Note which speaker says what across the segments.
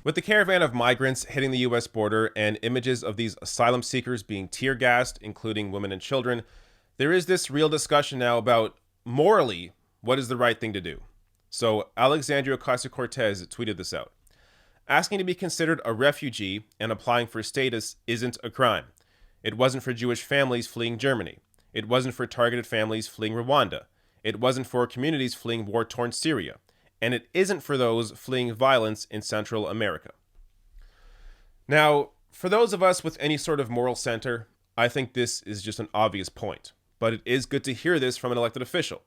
Speaker 1: With the caravan of migrants hitting the US border and images of these asylum seekers being tear gassed, including women and children, there is this real discussion now about morally what is the right thing to do. So Alexandria Ocasio-Cortez tweeted this out. Asking to be considered a refugee and applying for status isn't a crime. It wasn't for Jewish families fleeing Germany. It wasn't for targeted families fleeing Rwanda. It wasn't for communities fleeing war-torn Syria. And it isn't for those fleeing violence in Central America. Now, for those of us with any sort of moral center, I think this is just an obvious point. But it is good to hear this from an elected official.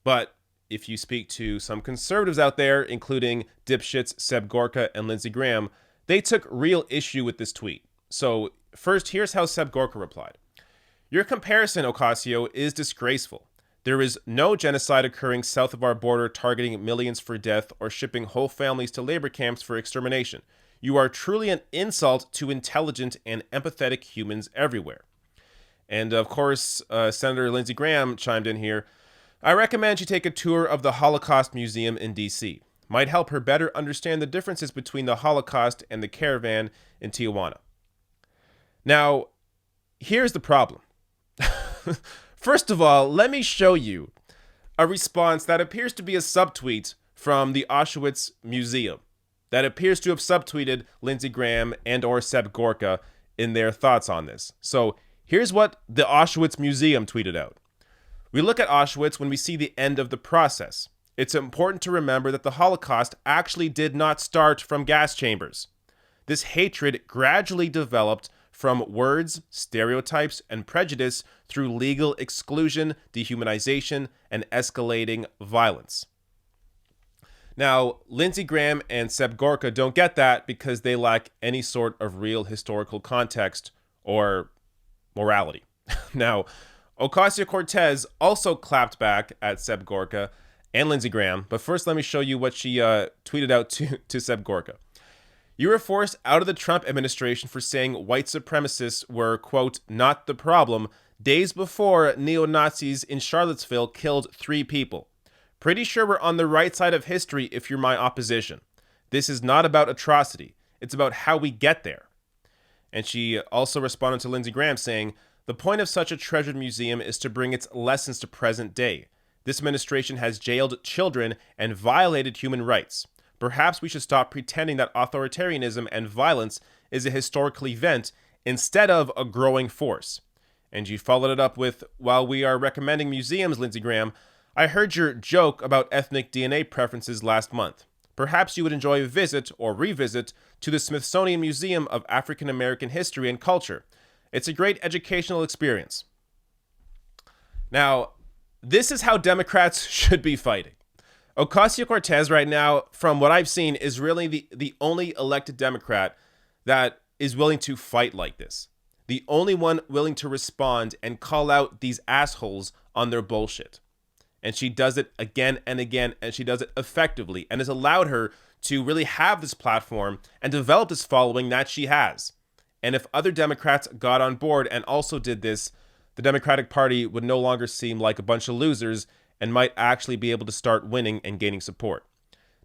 Speaker 1: But if you speak to some conservatives out there, including dipshits Seb Gorka and Lindsey Graham, they took real issue with this tweet. So first, here's how Seb Gorka replied. Your comparison, Ocasio, is disgraceful. There is no genocide occurring south of our border targeting millions for death or shipping whole families to labor camps for extermination. You are truly an insult to intelligent and empathetic humans everywhere. And of course, Senator Lindsey Graham chimed in here. I recommend she take a tour of the Holocaust Museum in D.C. Might help her better understand the differences between the Holocaust and the caravan in Tijuana. Now, here's the problem. First of all, let me show you a response that appears to be a subtweet from the Auschwitz Museum that appears to have subtweeted Lindsey Graham and or Seb Gorka in their thoughts on this. So here's what the Auschwitz Museum tweeted out. We look at Auschwitz when we see the end of the process. It's important to remember that the Holocaust actually did not start from gas chambers. This hatred gradually developed from words, stereotypes, and prejudice through legal exclusion, dehumanization, and escalating violence. Now, Lindsey Graham and Seb Gorka don't get that because they lack any sort of real historical context or morality. Now, Ocasio-Cortez also clapped back at Seb Gorka and Lindsey Graham, but first let me show you what she tweeted out to Seb Gorka. You were forced out of the Trump administration for saying white supremacists were, quote, not the problem, days before neo-Nazis in Charlottesville killed 3 people. Pretty sure we're on the right side of history if you're my opposition. This is not about atrocity. It's about how we get there. And she also responded to Lindsey Graham saying, the point of such a treasured museum is to bring its lessons to present day. This administration has jailed children and violated human rights. Perhaps we should stop pretending that authoritarianism and violence is a historical event instead of a growing force. And you followed it up with, while we are recommending museums, Lindsey Graham, I heard your joke about ethnic DNA preferences last month. Perhaps you would enjoy a visit or revisit to the Smithsonian Museum of African American History and Culture. It's a great educational experience. Now, this is how Democrats should be fighting. Ocasio-Cortez right now, from what I've seen, is really the only elected Democrat that is willing to fight like this. The only one willing to respond and call out these assholes on their bullshit. And she does it again and again, and she does it effectively, and has allowed her to really have this platform and develop this following that she has. And if other Democrats got on board and also did this, the Democratic Party would no longer seem like a bunch of losers and might actually be able to start winning and gaining support.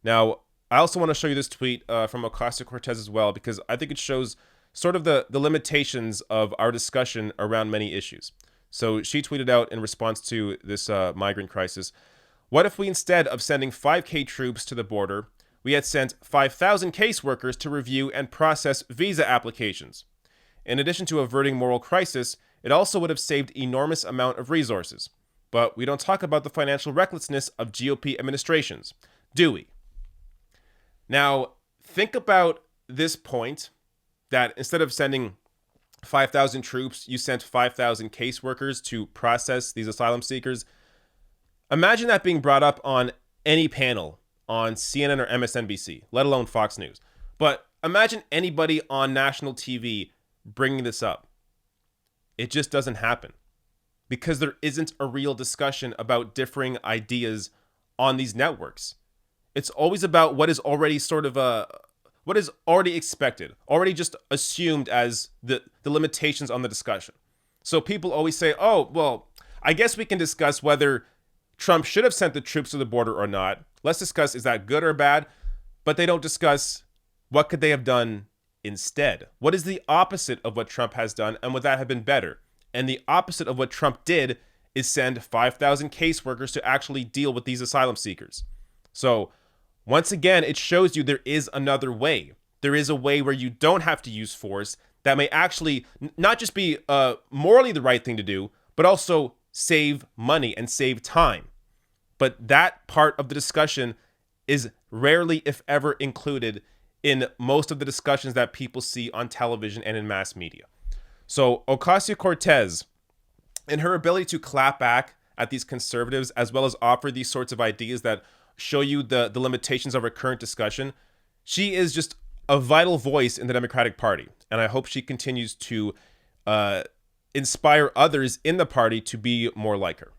Speaker 1: Now, I also want to show you this tweet from Ocasio-Cortez as well, because I think it shows sort of the limitations of our discussion around many issues. So she tweeted out in response to this migrant crisis, what if we, instead of sending 5K troops to the border, we had sent 5,000 caseworkers to review and process visa applications? In addition to averting moral crisis, it also would have saved enormous amount of resources. But we don't talk about the financial recklessness of GOP administrations, do we? Now, think about this point, that instead of sending 5,000 troops, you sent 5,000 caseworkers to process these asylum seekers. Imagine that being brought up on any panel on CNN or MSNBC, let alone Fox News. But imagine anybody on national TV bringing this up. It just doesn't happen because there isn't a real discussion about differing ideas on these networks. It's always about what is already sort of what is already expected, already just assumed as the limitations on the discussion. So people always say, oh, well, I guess we can discuss whether Trump should have sent the troops to the border or not. Let's discuss, is that good or bad? But they don't discuss what could they have done instead? What is the opposite of what Trump has done, and would that have been better? And the opposite of what Trump did is send 5,000 caseworkers to actually deal with these asylum seekers. So once again, it shows you there is another way. There is a way where you don't have to use force that may actually not just be morally the right thing to do, but also save money and save time. But that part of the discussion is rarely, if ever, included in most of the discussions that people see on television and in mass media. So Ocasio-Cortez, in her ability to clap back at these conservatives, as well as offer these sorts of ideas that show you the limitations of our current discussion, she is just a vital voice in the Democratic Party. And I hope she continues to inspire others in the party to be more like her.